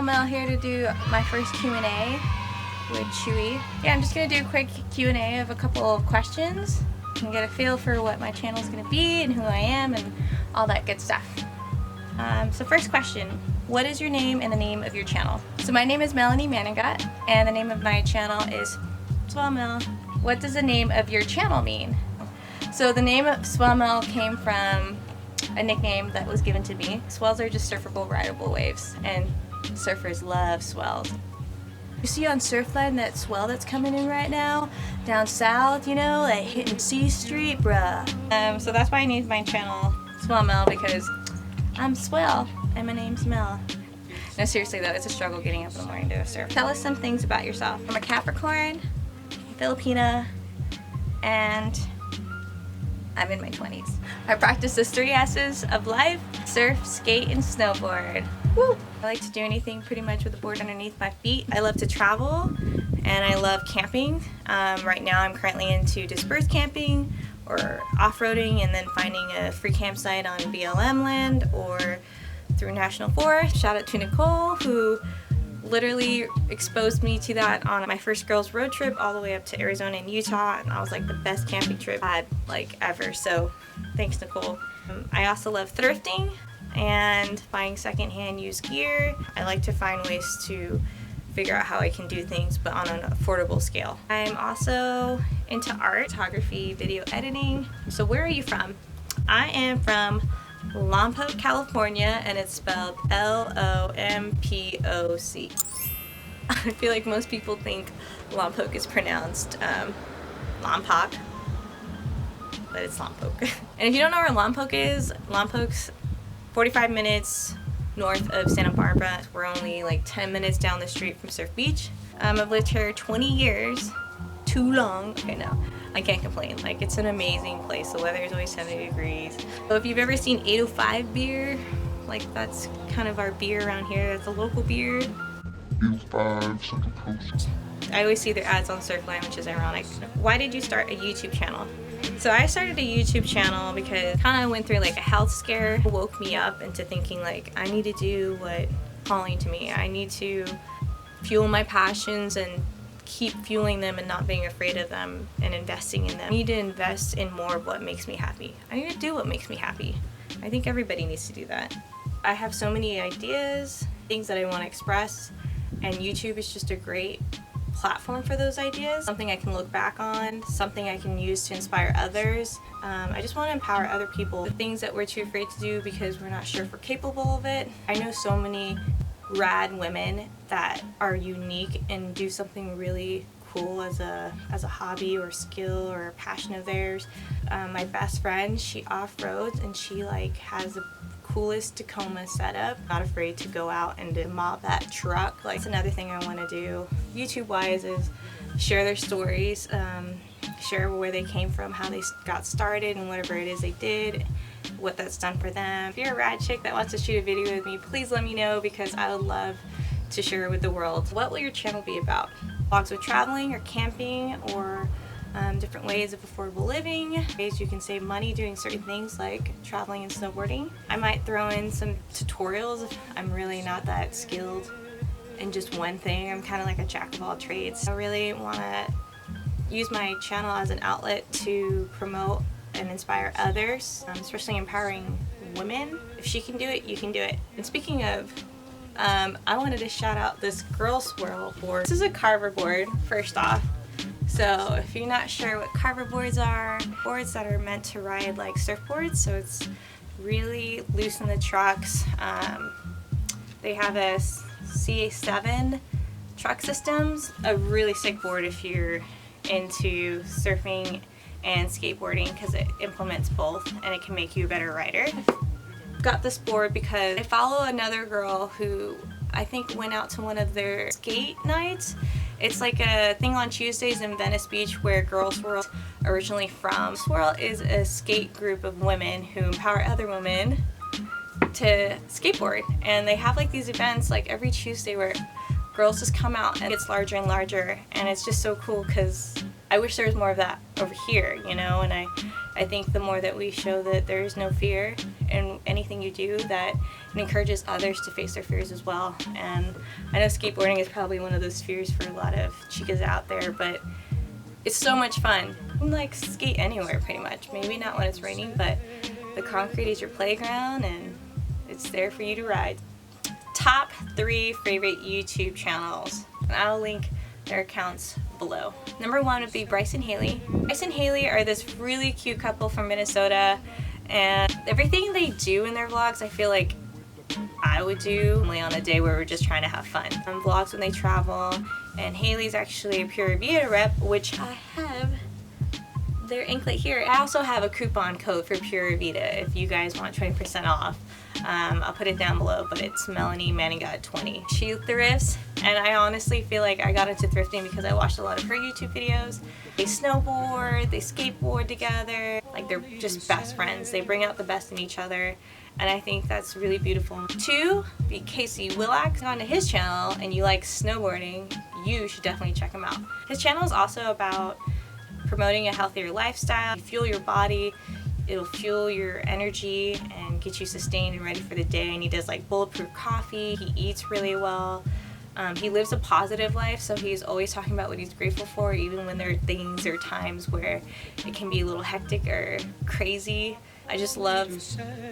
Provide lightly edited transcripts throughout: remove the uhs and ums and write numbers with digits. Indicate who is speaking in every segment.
Speaker 1: Mell here to do my first Q&A with Chewy. Yeah, I'm just going to do a quick Q&A of a couple of questions and get a feel for what my channel is going to be and who I am and all that good stuff. So first question, what is your name and the name of your channel? So my name is Melanie Maningat and the name of my channel is Swell Mell. What does the name of your channel mean? So the name of Swell Mell came from a nickname that was given to me. Swells are just surfable, rideable waves, and surfers love swells. You see on Surfline that swell that's coming in right now, down south, you know, like hitting C Street, bruh. So that's why I named my channel Swell Mell, because I'm swell and my name's Mel. No, seriously though, it's a struggle getting up in the morning to surf. Tell us some things about yourself. I'm a Capricorn, Filipina, and I'm in my 20s. I practice the 3 S's of life: surf, skate, and snowboard. Woo! I like to do anything pretty much with a board underneath my feet. I love to travel and I love camping. Right now I'm currently into dispersed camping or off-roading and then finding a free campsite on BLM land or through National Forest. Shout out to Nicole, who literally exposed me to that on my first girls road trip all the way up to Arizona and Utah, and that was like the best camping trip I had like ever, so thanks Nicole. I also love thrifting and buying secondhand used gear. I like to find ways to figure out how I can do things but on an affordable scale. I'm also into art, photography, video editing. So where are you from? I am from Lompoc, California, and it's spelled L-O-M-P-O-C. I feel like most people think Lompoc is pronounced Lompoc, but it's Lompoc. And if you don't know where Lompoc is, Lompoc's 45 minutes north of Santa Barbara. We're only like 10 minutes down the street from Surf Beach. I've lived here 20 years. Too long. Okay, no, I can't complain. Like, it's an amazing place. The weather is always 70 degrees. So if you've ever seen 805 beer, like that's kind of our beer around here. That's a local beer.
Speaker 2: 805 centralcoast.
Speaker 1: I always see their ads on Surfline, which is ironic. Why did you start a YouTube channel? So I started a YouTube channel because I kind of went through like a health scare. It woke me up into thinking like, I need to do what's calling to me. I need to fuel my passions and keep fueling them and not being afraid of them and investing in them. I need to invest in more of what makes me happy. I need to do what makes me happy. I think everybody needs to do that. I have so many ideas, things that I want to express, and YouTube is just a great platform for those ideas. Something I can look back on, something I can use to inspire others. I just want to empower other people. The things that we're too afraid to do because we're not sure if we're capable of it. I know so many rad women that are unique and do something really cool as a hobby or skill or a passion of theirs. My best friend, she off-roads and she like has the coolest Tacoma setup. Not afraid to go out and to mob that truck. Like, that's another thing I want to do YouTube wise is share their stories, share where they came from, how they got started and whatever it is they did, what that's done for them. If you're a rad chick that wants to shoot a video with me, please let me know because I would love to share it with the world. What will your channel be about? Vlogs of traveling or camping or different ways of affordable living, ways you can save money doing certain things like traveling and snowboarding. I might throw in some tutorials if I'm really not that skilled in just one thing. I'm kind of like a jack of all trades. I really want to use my channel as an outlet to promote and inspire others, especially empowering women. If she can do it, you can do it. And speaking of, I wanted to shout out this girl swirl board. This is a carver board, first off. So if you're not sure what carver boards are, boards that are meant to ride like surfboards, so it's really loose in the trucks. They have a CA7 truck systems, a really sick board if you're into surfing and skateboarding because it implements both and it can make you a better rider. Got this board because I follow another girl who I think went out to one of their skate nights. It's like a thing on Tuesdays in Venice Beach where Girl Swirl is originally from. Swirl is a skate group of women who empower other women to skateboard, and they have like these events like every Tuesday where girls just come out and it gets larger and larger, and it's just so cool because I wish there was more of that over here, you know, and I think the more that we show that there is no fear in anything you do, that and encourages others to face their fears as well. And I know skateboarding is probably one of those fears for a lot of chicas out there, but it's so much fun. You can like skate anywhere pretty much. Maybe not when it's raining, but the concrete is your playground and it's there for you to ride. Top 3 favorite YouTube channels, and I'll link their accounts below. Number 1 would be Bryce and Haley. Bryce and Haley are this really cute couple from Minnesota, and everything they do in their vlogs I feel like I would do only on a day where we're just trying to have fun. Vlogs when they travel, and Haley's actually a Pura Vida rep, which I have their anklet here. I also have a coupon code for Pura Vida if you guys want 20% off. I'll put it down below, but it's Melanie Maningat 20. She thrifts, and I honestly feel like I got into thrifting because I watched a lot of her YouTube videos. They snowboard, they skateboard together, like they're just best friends. They bring out the best in each other, and I think that's really beautiful. 2, be Casey Willax. On to his channel and you like snowboarding, you should definitely check him out. His channel is also about promoting a healthier lifestyle. You fuel your body, it'll fuel your energy and get you sustained and ready for the day. And he does like bulletproof coffee, he eats really well. He lives a positive life, so he's always talking about what he's grateful for, even when there are things or times where it can be a little hectic or crazy. I just love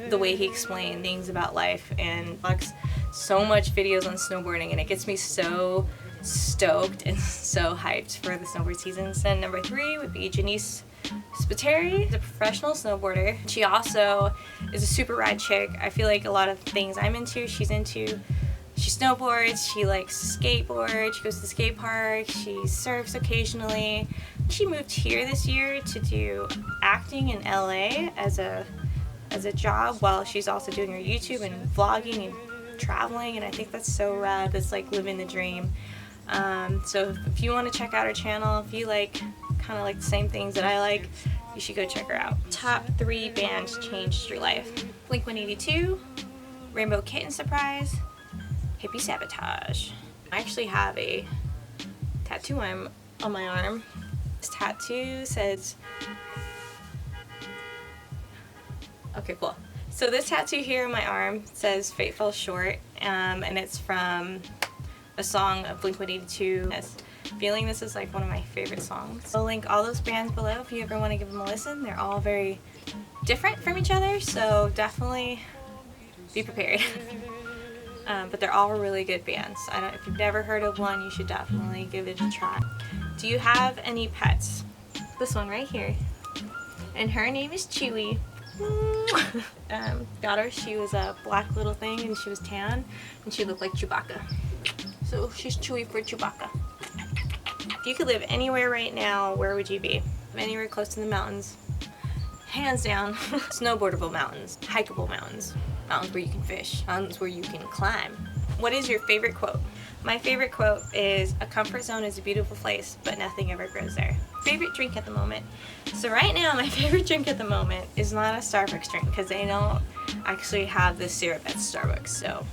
Speaker 1: the way he explains things about life and makes so much videos on snowboarding, and it gets me so stoked and so hyped for the snowboard seasons. And number 3 would be Janice Spiteri, is a professional snowboarder. She also is a super rad chick. I feel like a lot of things I'm into, she's into. She snowboards, she likes to skateboard, she goes to the skate park, she surfs occasionally. She moved here this year to do acting in LA as a job while she's also doing her YouTube and vlogging and traveling, and I think that's so rad. That's like living the dream. So if you want to check out her channel, if you like kind of like the same things that I like, you should go check her out. Top 3 bands changed your life. Blink-182, Rainbow Kitten Surprise, Hippie Sabotage. I actually have a tattoo on my arm. This tattoo says, okay, cool. So this tattoo here on my arm says Fate Fell Short, and it's from a song of Blink-182. Feeling this is like one of my favorite songs. I'll link all those bands below if you ever want to give them a listen. They're all very different from each other, so definitely be prepared. But they're all really good bands. If you've never heard of one, you should definitely give it a try. Do you have any pets? This one right here. And her name is Chewy. Got her, she was a black little thing and she was tan and she looked like Chewbacca. So she's Chewy for Chewbacca. If you could live anywhere right now, where would you be? Anywhere close to the mountains. Hands down, snowboardable mountains, hikeable mountains, mountains where you can fish, mountains where you can climb. What is your favorite quote? My favorite quote is, "A comfort zone is a beautiful place, but nothing ever grows there." Favorite drink at the moment? So right now, my favorite drink at the moment is not a Starbucks drink because they don't actually have this syrup at Starbucks, so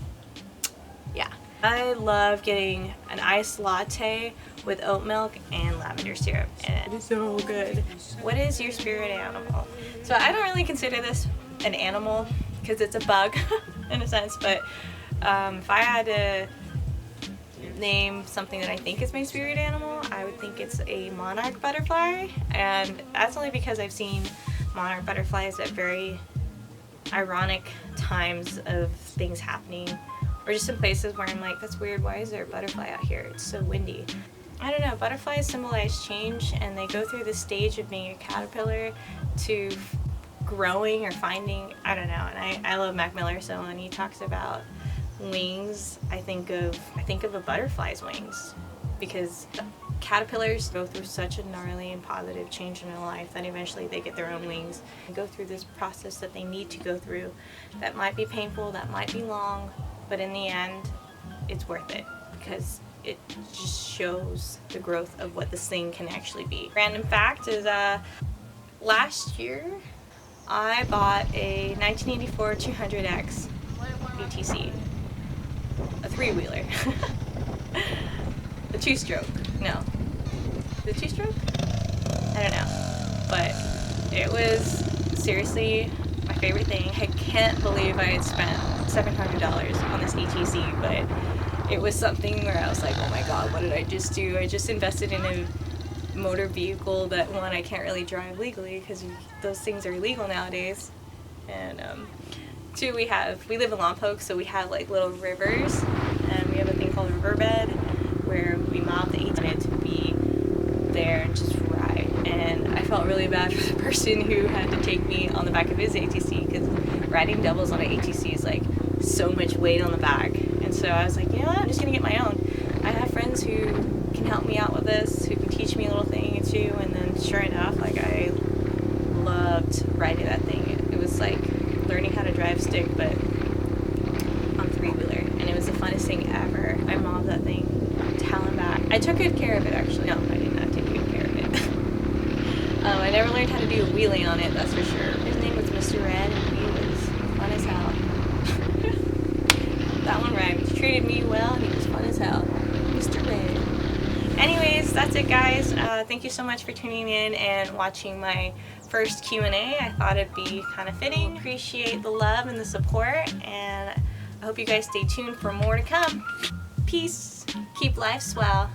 Speaker 1: yeah. I love getting an iced latte with oat milk and lavender syrup, and it is so good. What is your spirit animal? So I don't really consider this an animal because it's a bug in a sense, but if I had to name something that I think is my spirit animal, I would think it's a monarch butterfly, and that's only because I've seen monarch butterflies at very ironic times of things happening, or just in places where I'm like, that's weird, why is there a butterfly out here? It's so windy. I don't know, butterflies symbolize change, and they go through the stage of being a caterpillar to growing or finding, I don't know, and I love Mac Miller, so when he talks about wings, I think of a butterfly's wings, because caterpillars go through such a gnarly and positive change in their life that eventually they get their own wings and go through this process that they need to go through that might be painful, that might be long, but in the end it's worth it because it just shows the growth of what this thing can actually be. Random fact is last year I bought a 1984 200X BTC, a 3-wheeler. The 2-stroke. No. The 2-stroke? I don't know. But it was seriously my favorite thing. I can't believe I had spent $700 on this ATC, but it was something where I was like, oh my god, what did I just do? I just invested in a motor vehicle that, one, I can't really drive legally because those things are illegal nowadays, and two, we live in Lompoc, so we have like little rivers, and we have a thing called a riverbed where we mob the ATC to be there and just ride. And I felt really bad for the person who had to take me on the back of his ATC, because riding doubles on an ATC is like so much weight on the back. And so I was like, you know what, I'm just gonna get my own. I have friends who can help me out with this, who can teach me a little thing or two, and then sure enough, like, I loved riding that thing. It was like learning how to drive stick, but on three-wheeler, and it was the funnest thing ever. I mobbed that thing to hell and back. I took good care of it, actually. No, I did not take good care of it. I never learned how to do a wheelie on it, that's for sure. His name was Mr. Red, and he was fun as hell. That one rhymed. He treated me well, and he was fun as hell. Mr. Red. Anyways, that's it, guys. Thank you so much for tuning in and watching my first Q&A. I thought it'd be kind of fitting. Appreciate the love and the support, and I hope you guys stay tuned for more to come. Peace. Keep life swell.